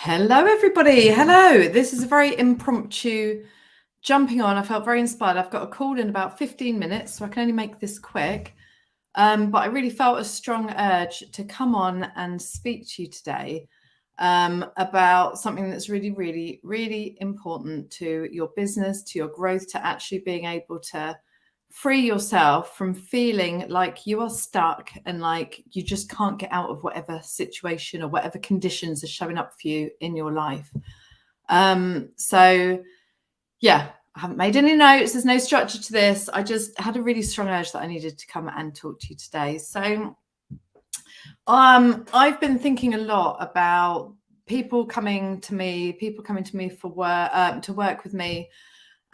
Hello, everybody. Hello. This is a very impromptu jumping on. I felt very inspired. I've got a call in about 15 minutes, so I can only make this quick. But I really felt a strong urge to come on and speak to you today about something that's really, really, really important to your business, to your growth, to actually being able to free yourself from feeling like you are stuck and like you just can't get out of whatever situation or whatever conditions are showing up for you in your life. So yeah, I haven't made any notes. There's no structure to this. I just had a really strong urge that I needed to come and talk to you today. So I've been thinking a lot about people coming to me for work, to work with me.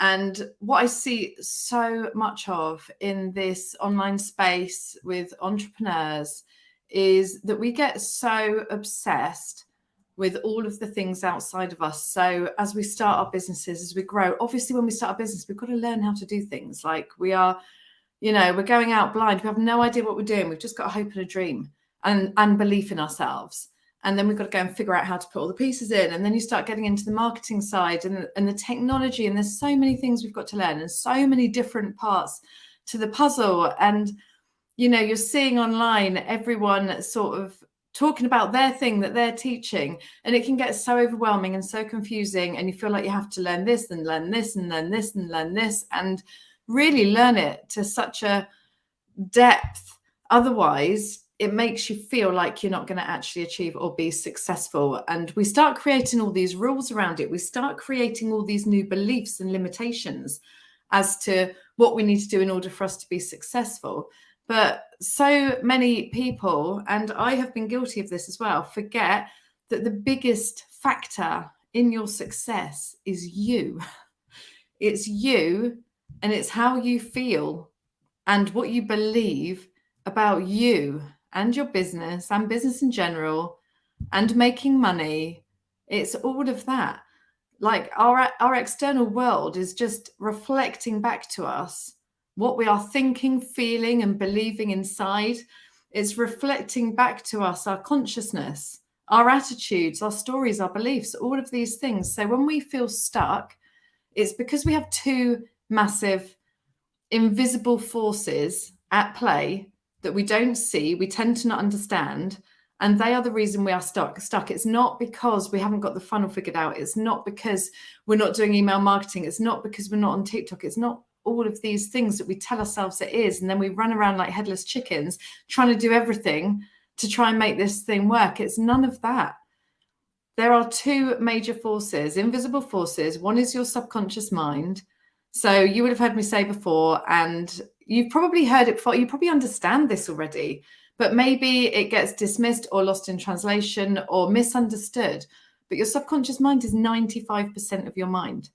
And what I see so much of in this online space with entrepreneurs is that we get so obsessed with all of the things outside of us. So as we start our businesses, as we grow, obviously when we start a business, we've got to learn how to do things. Like we are, we're going out blind. We have no idea what we're doing. We've just got a hope and a dream and belief in ourselves. And then we've got to go and figure out how to put all the pieces in. And then you start getting into the marketing side and the technology. And there's so many things we've got to learn and so many different parts to the puzzle. And, you're seeing online everyone sort of talking about their thing that they're teaching. And it can get so overwhelming and so confusing. And you feel like you have to learn this and learn this and learn this and learn this and really learn it to such a depth. Otherwise, it makes you feel like you're not going to actually achieve or be successful. And we start creating all these rules around it. We start creating all these new beliefs and limitations as to what we need to do in order for us to be successful. But so many people, and I have been guilty of this as well, forget that the biggest factor in your success is you. It's you, and it's how you feel and what you believe about you and your business and business in general and making money. It's all of that. Like our external world is just reflecting back to us what we are thinking, feeling, and believing inside. It's reflecting back to us our consciousness, our attitudes, our stories, our beliefs, all of these things. So when we feel stuck, it's because we have two massive invisible forces at play that we don't see, we tend to not understand, and they are the reason we are stuck. It's not because we haven't got the funnel figured out. It's not because we're not doing email marketing. It's not because we're not on TikTok. It's not all of these things that we tell ourselves it is, and then we run around like headless chickens trying to do everything to try and make this thing work. It's none of that. There are two major forces, invisible forces. One is your subconscious mind. So you would have heard me say before, and you've probably heard it before. You probably understand this already, but maybe it gets dismissed or lost in translation or misunderstood. But your subconscious mind is 95% of your mind.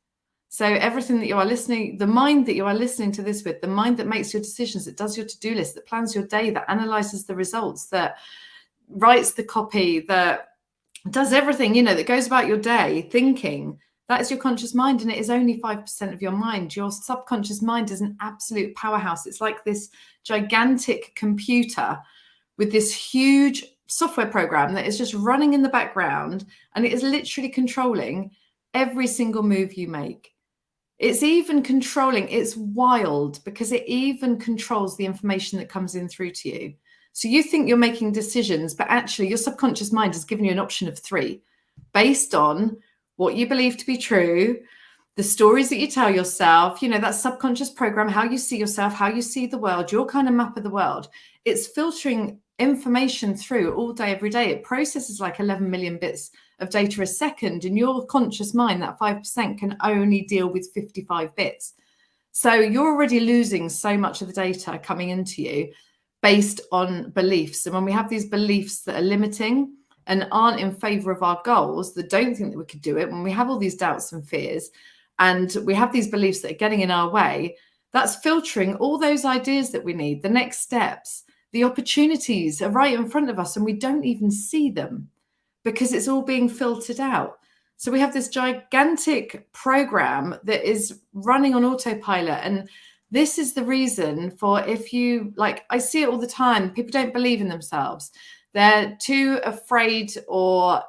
So everything that you are listening, the mind that you are listening to this with, the mind that makes your decisions, that does your to-do list, that plans your day, that analyzes the results, that writes the copy, that does everything, that goes about your day, thinking, that is your conscious mind, and it is only 5% of your mind. Your subconscious mind is an absolute powerhouse. It's like this gigantic computer with this huge software program that is just running in the background, and it is literally controlling every single move you make. It's even controlling, it's wild because it even controls the information that comes in through to you. So you think you're making decisions, but actually your subconscious mind has given you an option of 3 based on what you believe to be true, the stories that you tell yourself, that subconscious program, how you see yourself, how you see the world, your kind of map of the world. It's filtering information through all day, every day. It processes like 11 million bits of data a second. In your conscious mind, that 5% can only deal with 55 bits. So you're already losing so much of the data coming into you based on beliefs. And when we have these beliefs that are limiting and aren't in favor of our goals, that don't think that we could do it, when we have all these doubts and fears, and we have these beliefs that are getting in our way, that's filtering all those ideas that we need, the next steps, the opportunities are right in front of us, and we don't even see them because it's all being filtered out. So we have this gigantic program that is running on autopilot. And this is the reason for, if you, like, I see it all the time, people don't believe in themselves. They're too afraid or,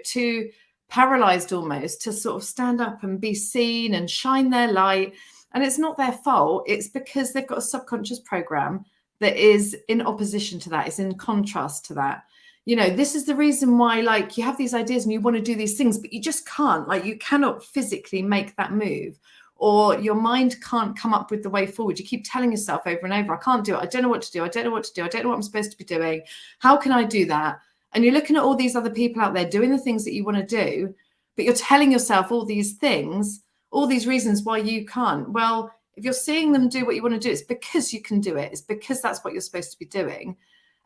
too paralyzed almost to sort of stand up and be seen and shine their light. And it's not their fault. It's because they've got a subconscious program that is in opposition to that, is in contrast to that. You know, this is the reason why, like, you have these ideas and you want to do these things, but you just can't. Like, you cannot physically make that move, or your mind can't come up with the way forward. You keep telling yourself over and over, I can't do it. I don't know what to do. I don't know what to do. I don't know what I'm supposed to be doing. How can I do that? And you're looking at all these other people out there doing the things that you want to do, but you're telling yourself all these things, all these reasons why you can't. Well, if you're seeing them do what you want to do, it's because you can do it. It's because that's what you're supposed to be doing.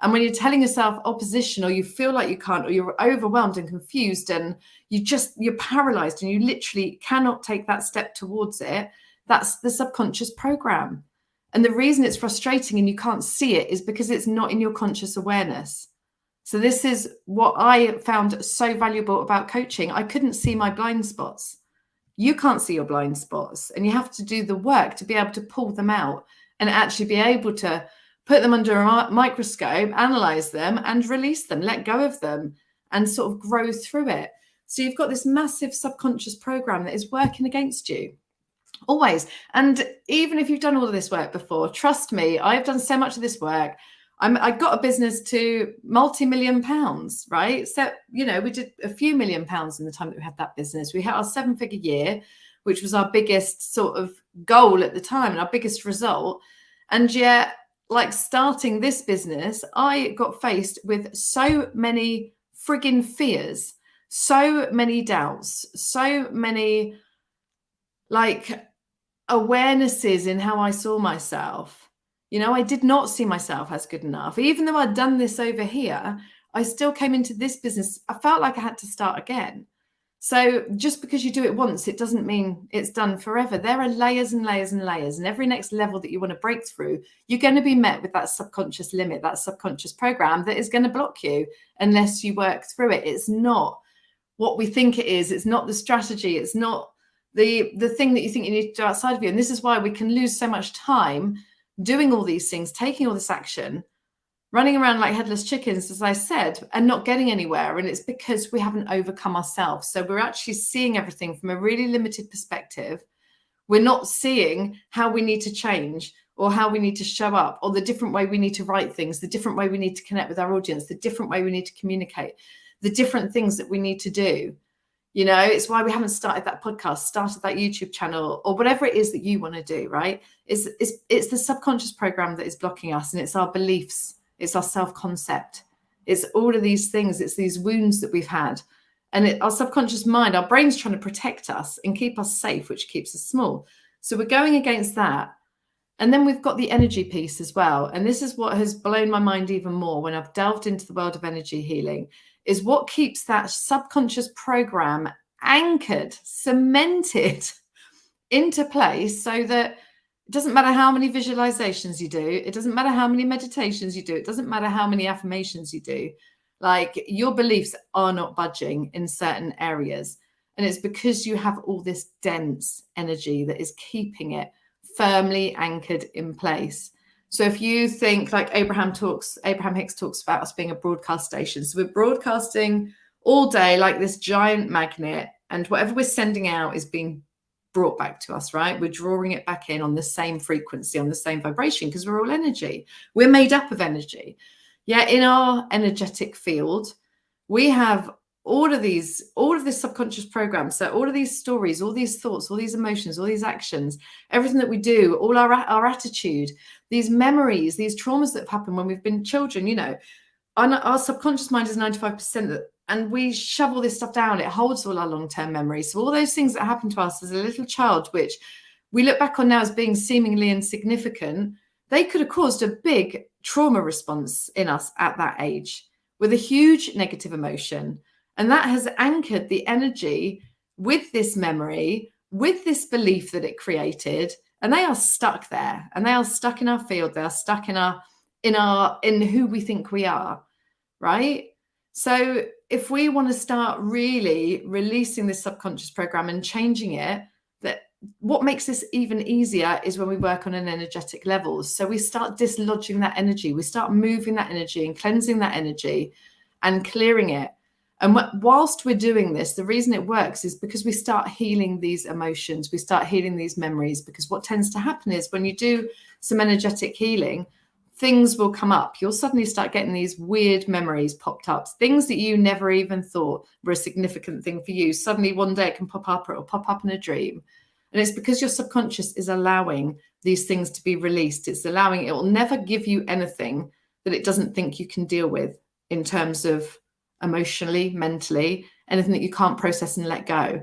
And when you're telling yourself opposition, or you feel like you can't, or you're overwhelmed and confused, and you're paralyzed and you literally cannot take that step towards it, that's the subconscious program. And the reason it's frustrating and you can't see it is because it's not in your conscious awareness. So this is what I found so valuable about coaching. I couldn't see my blind spots. You can't see your blind spots, and you have to do the work to be able to pull them out and actually be able to put them under a microscope, analyze them and release them, let go of them, and sort of grow through it. So you've got this massive subconscious program that is working against you always. And even if you've done all of this work before, trust me, I've done so much of this work. I got a business to multi-million pounds, right? So, you know, we did a few million pounds in the time that we had that business. We had our 7-figure year, which was our biggest sort of goal at the time and our biggest result. And yet, like, starting this business, I got faced with so many frigging fears, so many doubts, so many like awarenesses in how I saw myself. You know, I did not see myself as good enough. Even though I'd done this over here, I still came into this business. I felt like I had to start again. So just because you do it once, it doesn't mean it's done forever. There are layers and layers and layers. And every next level that you want to break through, you're going to be met with that subconscious limit, that subconscious program that is going to block you unless you work through it. It's not what we think it is. It's not the strategy. It's not the thing that you think you need to do outside of you. And this is why we can lose so much time doing all these things, taking all this action, running around like headless chickens, as I said, and not getting anywhere. And it's because we haven't overcome ourselves. So we're actually seeing everything from a really limited perspective. We're not seeing how we need to change, or how we need to show up, or the different way we need to write things, the different way we need to connect with our audience, the different way we need to communicate, the different things that we need to do. You know, it's why we haven't started that podcast, started that YouTube channel, or whatever it is that you want to do, right? It's the subconscious program that is blocking us, and it's our beliefs, it's our self-concept, it's all of these things, it's these wounds that we've had. And our subconscious mind, our brain's trying to protect us and keep us safe, which keeps us small. So we're going against that. And then we've got the energy piece as well. And this is what has blown my mind even more when I've delved into the world of energy healing, is what keeps that subconscious program anchored, cemented into place, so that it doesn't matter how many visualizations you do, it doesn't matter how many meditations you do, it doesn't matter how many affirmations you do, like, your beliefs are not budging in certain areas. And it's because you have all this dense energy that is keeping it firmly anchored in place. So if you think, like Abraham Hicks talks about us being a broadcast station. So we're broadcasting all day like this giant magnet, and whatever we're sending out is being brought back to us, right? We're drawing it back in on the same frequency, on the same vibration, because we're all energy. We're made up of energy. Yeah, in our energetic field, we have all of this subconscious program. So all of these stories, all these thoughts, all these emotions, all these actions, everything that we do, all our attitude, these memories, these traumas that have happened when we've been children, you know, our subconscious mind is 95%, and we shove all this stuff down. It holds all our long-term memories. So all those things that happened to us as a little child, which we look back on now as being seemingly insignificant, they could have caused a big trauma response in us at that age, with a huge negative emotion. And that has anchored the energy with this memory, with this belief that it created. And they are stuck there, and they are stuck in our field. They are stuck in who we think we are, right? So if we want to start really releasing this subconscious program and changing it, that what makes this even easier is when we work on an energetic level. So we start dislodging that energy. We start moving that energy and cleansing that energy and clearing it. And whilst we're doing this, the reason it works is because we start healing these emotions, we start healing these memories, because what tends to happen is when you do some energetic healing, things will come up. You'll suddenly start getting these weird memories popped up, things that you never even thought were a significant thing for you. Suddenly one day it can pop up, or it'll pop up in a dream. And it's because your subconscious is allowing these things to be released. It's allowing, it will never give you anything that it doesn't think you can deal with in terms of emotionally, mentally, anything that you can't process and let go.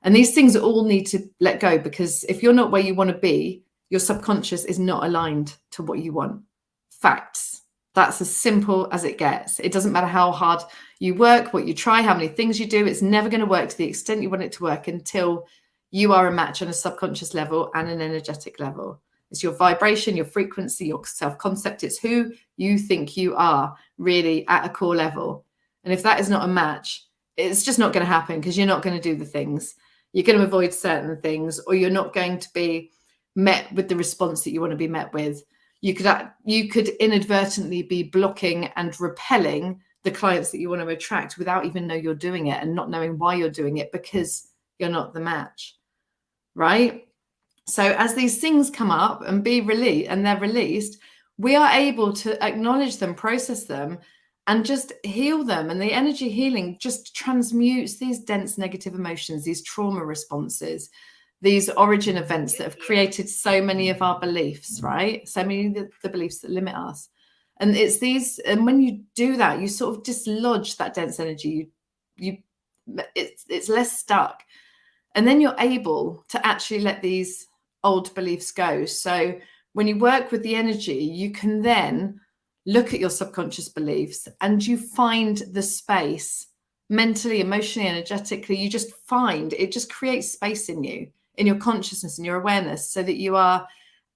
And these things all need to let go, because if you're not where you want to be, your subconscious is not aligned to what you want. Facts. That's as simple as it gets. It doesn't matter how hard you work, what you try, how many things you do, it's never going to work to the extent you want it to work until you are a match on a subconscious level and an energetic level. It's your vibration, your frequency, your self-concept. It's who you think you are really at a core level. And if that is not a match, it's just not going to happen, because you're not going to do the things. You're going to avoid certain things, or you're not going to be met with the response that you want to be met with. You could inadvertently be blocking and repelling the clients that you want to attract without even know you're doing it, and not knowing why you're doing it, because you're not the match, right? So as these things come up and be released, and they're released, we are able to acknowledge them, process them, and just heal them. And the energy healing just transmutes these dense negative emotions, these trauma responses, these origin events that have created so many of our beliefs, right? So many of the beliefs that limit us. And it's these, and when you do that, you sort of dislodge that dense energy. It's less stuck. And then you're able to actually let these old beliefs go. So when you work with the energy, you can then look at your subconscious beliefs, and you find the space mentally, emotionally, energetically. You just find it just creates space in you, in your consciousness and your awareness, so that you are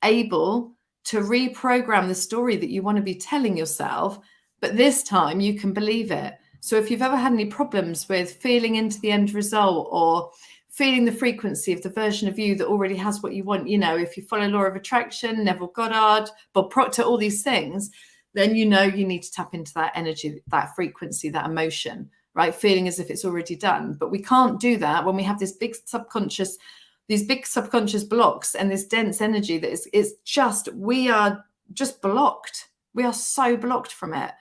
able to reprogram the story that you want to be telling yourself. But this time you can believe it. So if you've ever had any problems with feeling into the end result, or feeling the frequency of the version of you that already has what you want, you know, if you follow law of attraction, Neville Goddard, Bob Proctor, all these things, then you know you need to tap into that energy, that frequency, that emotion, right? Feeling as if it's already done. But we can't do that when we have this big subconscious, these big subconscious blocks, and this dense energy that is just, we are just blocked. We are so blocked from it.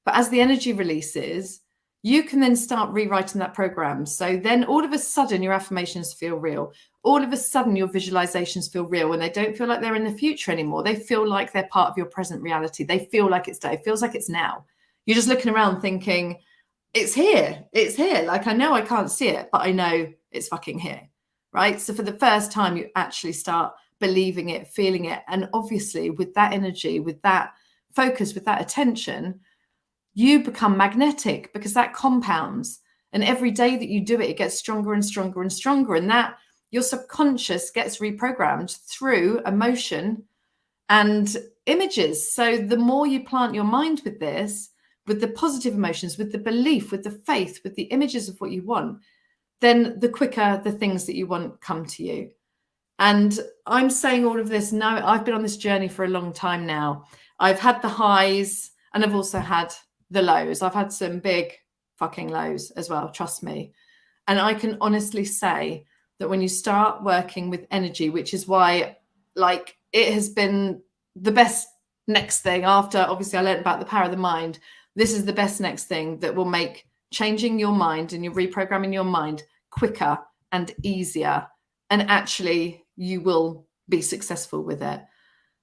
But as the energy releases, you can then start rewriting that program. So then all of a sudden your affirmations feel real. All of a sudden your visualizations feel real, and they don't feel like they're in the future anymore. They feel like they're part of your present reality. They feel like it's day. It feels like it's now. You're just looking around thinking, it's here. It's here. Like, I know I can't see it, but I know it's fucking here, right? So for the first time, you actually start believing it, feeling it. And obviously with that energy, with that focus, with that attention, you become magnetic, because that compounds. And every day that you do it, it gets stronger and stronger and stronger. And that your subconscious gets reprogrammed through emotion and images. So the more you plant your mind with this, with the positive emotions, with the belief, with the faith, with the images of what you want, then the quicker the things that you want come to you. And I'm saying all of this now, I've been on this journey for a long time now. I've had the highs, and I've also had the lows. I've had some big fucking lows as well, trust me. And I can honestly say that when you start working with energy, which is why, like, it has been the best next thing after, obviously, I learned about the power of the mind. This is the best next thing that will make changing your mind and you're reprogramming your mind quicker and easier. And actually, you will be successful with it.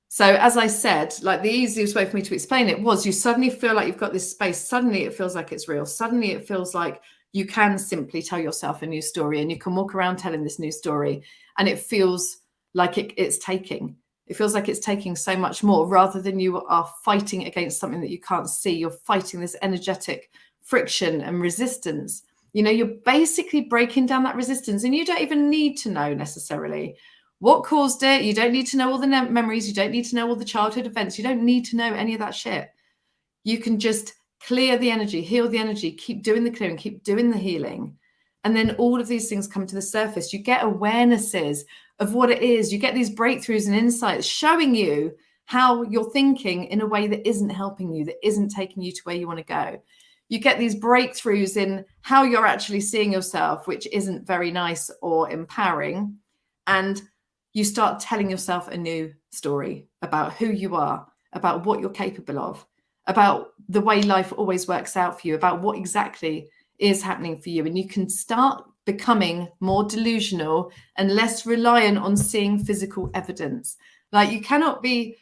So as I said, like, the easiest way for me to explain it was, you suddenly feel like you've got this space. Suddenly it feels like it's real. Suddenly it feels like you can simply tell yourself a new story, and you can walk around telling this new story, and it feels like it's taking. It feels like it's taking so much more, rather than you are fighting against something that you can't see. You're fighting this energetic friction and resistance. You know, you're basically breaking down that resistance, and you don't even need to know necessarily what caused it. You don't need to know all the memories. You don't need to know all the childhood events. You don't need to know any of that shit. You can just clear the energy, heal the energy, keep doing the clearing, keep doing the healing. And then all of these things come to the surface. You get awarenesses of what it is. You get these breakthroughs and insights showing you how you're thinking in a way that isn't helping you, that isn't taking you to where you want to go. you get these breakthroughs in how you're actually seeing yourself, which isn't very nice or empowering. And you start telling yourself a new story about who you are, about what you're capable of, about the way life always works out for you, about what exactly is happening for you. And you can start becoming more delusional and less reliant on seeing physical evidence. Like you cannot be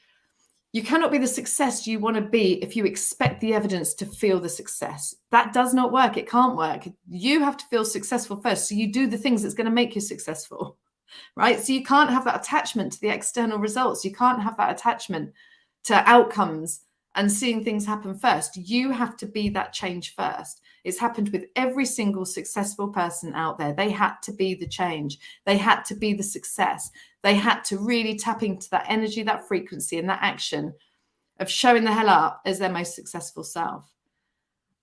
the success you want to be if you expect the evidence to feel the success. That does not work. It can't work. You have to feel successful first. So you do the things that's going to make you successful, right? So you can't have that attachment to the external results. You can't have that attachment to outcomes and seeing things happen first. You have to be that change first. It's happened with every single successful person out there. They had to be the change. They had to be the success. They had to really tap into that energy, that frequency, and that action of showing the hell up as their most successful self.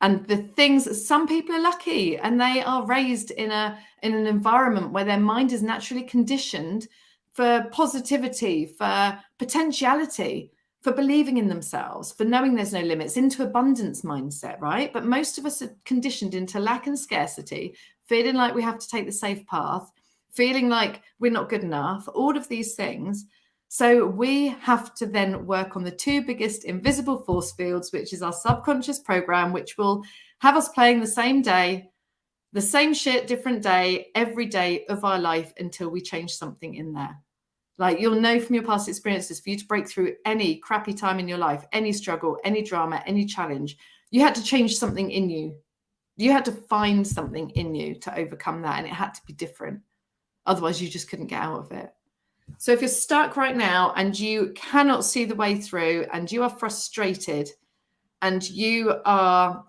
And the things, some people are lucky and they are raised in an environment where their mind is naturally conditioned for positivity, for potentiality, for believing in themselves, for knowing there's no limits, into abundance mindset, right? But most of us are conditioned into lack and scarcity, feeling like we have to take the safe path, feeling like we're not good enough, all of these things. So we have to then work on the two biggest invisible force fields, which is our subconscious program, which will have us playing the same day, the same shit, different day, every day of our life until we change something in there. Like you'll know from your past experiences, for you to break through any crappy time in your life, any struggle, any drama, any challenge, you had to change something in you. You had to find something in you to overcome that. And it had to be different. Otherwise, you just couldn't get out of it. So if you're stuck right now and you cannot see the way through and you are frustrated and you are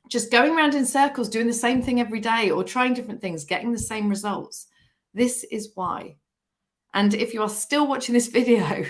just going around in circles, doing the same thing every day or trying different things, getting the same results, this is why. And if you are still watching this video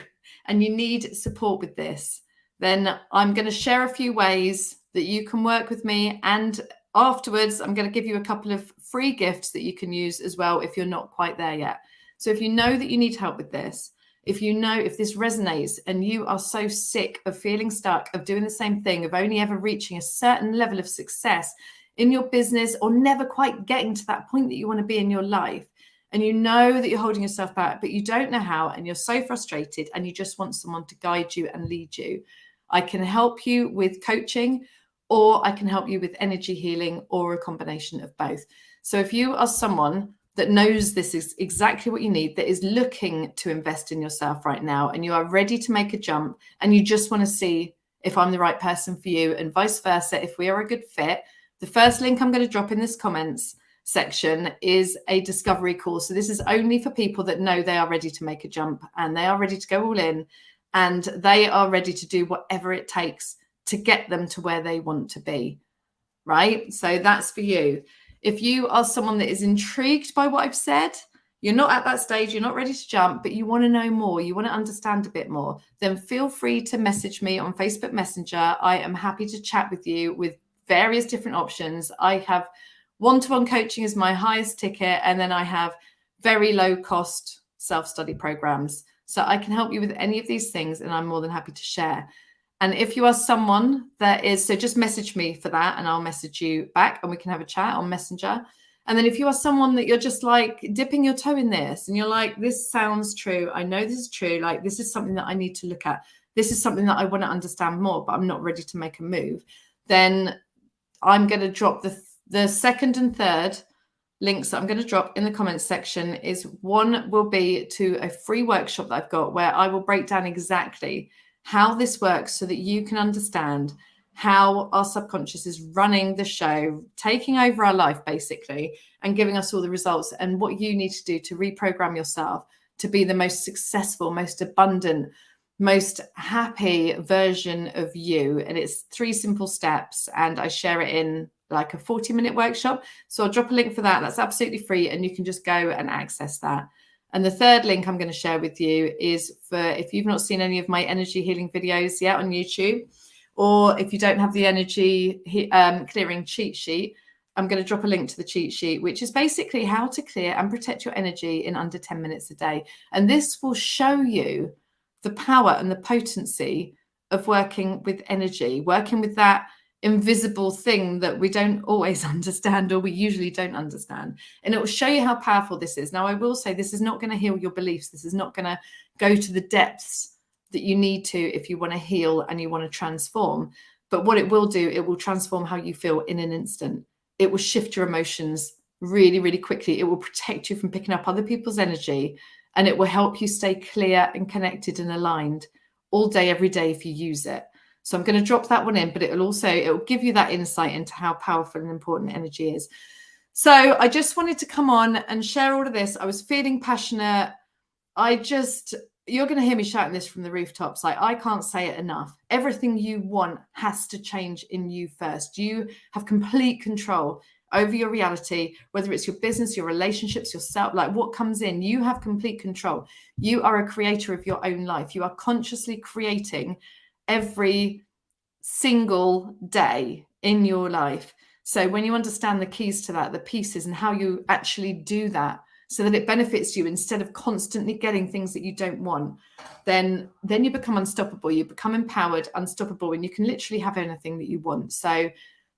and you need support with this, then I'm going to share a few ways that you can work with me. And afterwards, I'm going to give you a couple of free gifts that you can use as well if you're not quite there yet. So if you know that you need help with this, if this resonates and you are so sick of feeling stuck, of doing the same thing, of only ever reaching a certain level of success in your business or never quite getting to that point that you want to be in your life, and you know that you're holding yourself back, but you don't know how, and you're so frustrated and you just want someone to guide you and lead you, I can help you with coaching, or I can help you with energy healing, or a combination of both. So if you are someone that knows this is exactly what you need, that is looking to invest in yourself right now, and you are ready to make a jump, and you just want to see if I'm the right person for you, and vice versa, if we are a good fit, the first link I'm going to drop in this comments section is a discovery call. So this is only for people that know they are ready to make a jump and they are ready to go all in and they are ready to do whatever it takes to get them to where they want to be, right? So that's for you. If you are someone that is intrigued by what I've said, you're not at that stage, you're not ready to jump, but you want to know more, you want to understand a bit more, then feel free to message me on Facebook Messenger. I am happy to chat with you with various different options. I have one-to-one coaching is my highest ticket, and then I have very low cost self-study programs. So I can help you with any of these things, and I'm more than happy to share. And if you are someone that is, so just message me for that and I'll message you back and we can have a chat on Messenger. And then if you are someone that you're just like dipping your toe in this and you're like, this sounds true, I know this is true, like this is something that I need to look at, this is something that I want to understand more, but I'm not ready to make a move, then I'm going to drop the second and third links that I'm going to drop in the comments section. Is one will be to a free workshop that I've got where I will break down exactly how this works so that you can understand how our subconscious is running the show, taking over our life basically, and giving us all the results, and what you need to do to reprogram yourself to be the most successful, most abundant, most happy version of you. And it's 3 simple steps, and I share it in like a 40-minute workshop. So I'll drop a link for that. That's absolutely free, and you can just go and access that. And the third link I'm going to share with you is for if you've not seen any of my energy healing videos yet on YouTube, or if you don't have the energy clearing cheat sheet, I'm going to drop a link to the cheat sheet, which is basically how to clear and protect your energy in under 10 minutes a day. And this will show you the power and the potency of working with energy, working with that invisible thing that we don't always understand, or we usually don't understand. And it will show you how powerful this is. Now, I will say this is not going to heal your beliefs. This is not going to go to the depths that you need to if you want to heal and you want to transform. But what it will do, it will transform how you feel in an instant. It will shift your emotions really, really quickly. It will protect you from picking up other people's energy, and it will help you stay clear and connected and aligned all day, every day if you use it. So I'm going to drop that one in, but it will give you that insight into how powerful and important energy is. So I just wanted to come on and share all of this. I was feeling passionate. You're going to hear me shouting this from the rooftops. Like, I can't say it enough. Everything you want has to change in you first. You have complete control over your reality, whether it's your business, your relationships, yourself, like what comes in, you have complete control. You are a creator of your own life. You are consciously creating every single day in your life. So when you understand the keys to that, the pieces, and how you actually do that so that it benefits you instead of constantly getting things that you don't want, then you become unstoppable. You become empowered, unstoppable, and you can literally have anything that you want. So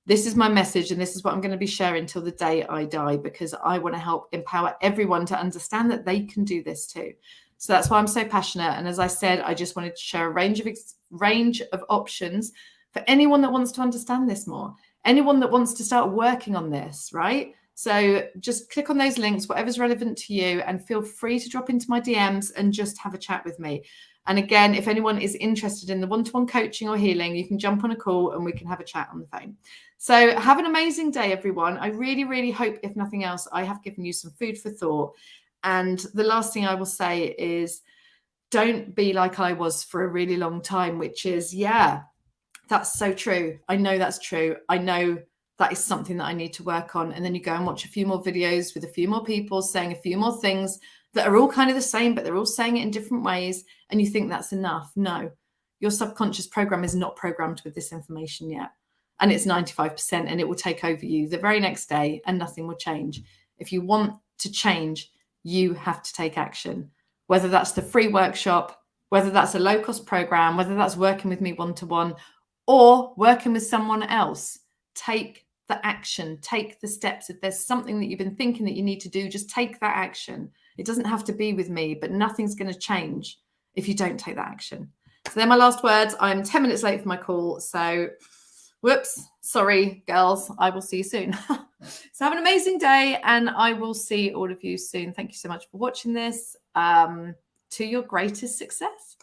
this is my message, and this is what I'm going to be sharing till the day I die, because I want to help empower everyone to understand that they can do this too. So that's why I'm so passionate. And as I said, I just wanted to share a range of options for anyone that wants to understand this more, anyone that wants to start working on this, right? So just click on those links, whatever's relevant to you, and feel free to drop into my DMs and just have a chat with me. And again, if anyone is interested in the one-to-one coaching or healing, you can jump on a call and we can have a chat on the phone. So have an amazing day, everyone. I really, really hope, if nothing else, I have given you some food for thought. And the last thing I will say is, don't be like I was for a really long time, which is, yeah, that's so true. I know that's true. I know that is something that I need to work on. And then you go and watch a few more videos with a few more people saying a few more things that are all kind of the same, but they're all saying it in different ways. And you think that's enough. No, your subconscious program is not programmed with this information yet. And it's 95%, and it will take over you the very next day and nothing will change. If you want to change, you have to take action, whether that's the free workshop, whether that's a low-cost program, whether that's working with me one-to-one or working with someone else. Take the action, take the steps. If there's something that you've been thinking that you need to do, just take that action. It doesn't have to be with me, but nothing's going to change if you don't take that action. So they're my last words. I'm 10 minutes late for my call. So whoops, sorry, girls. I will see you soon. So have an amazing day, and I will see all of you soon. Thank you so much for watching this. To your greatest success.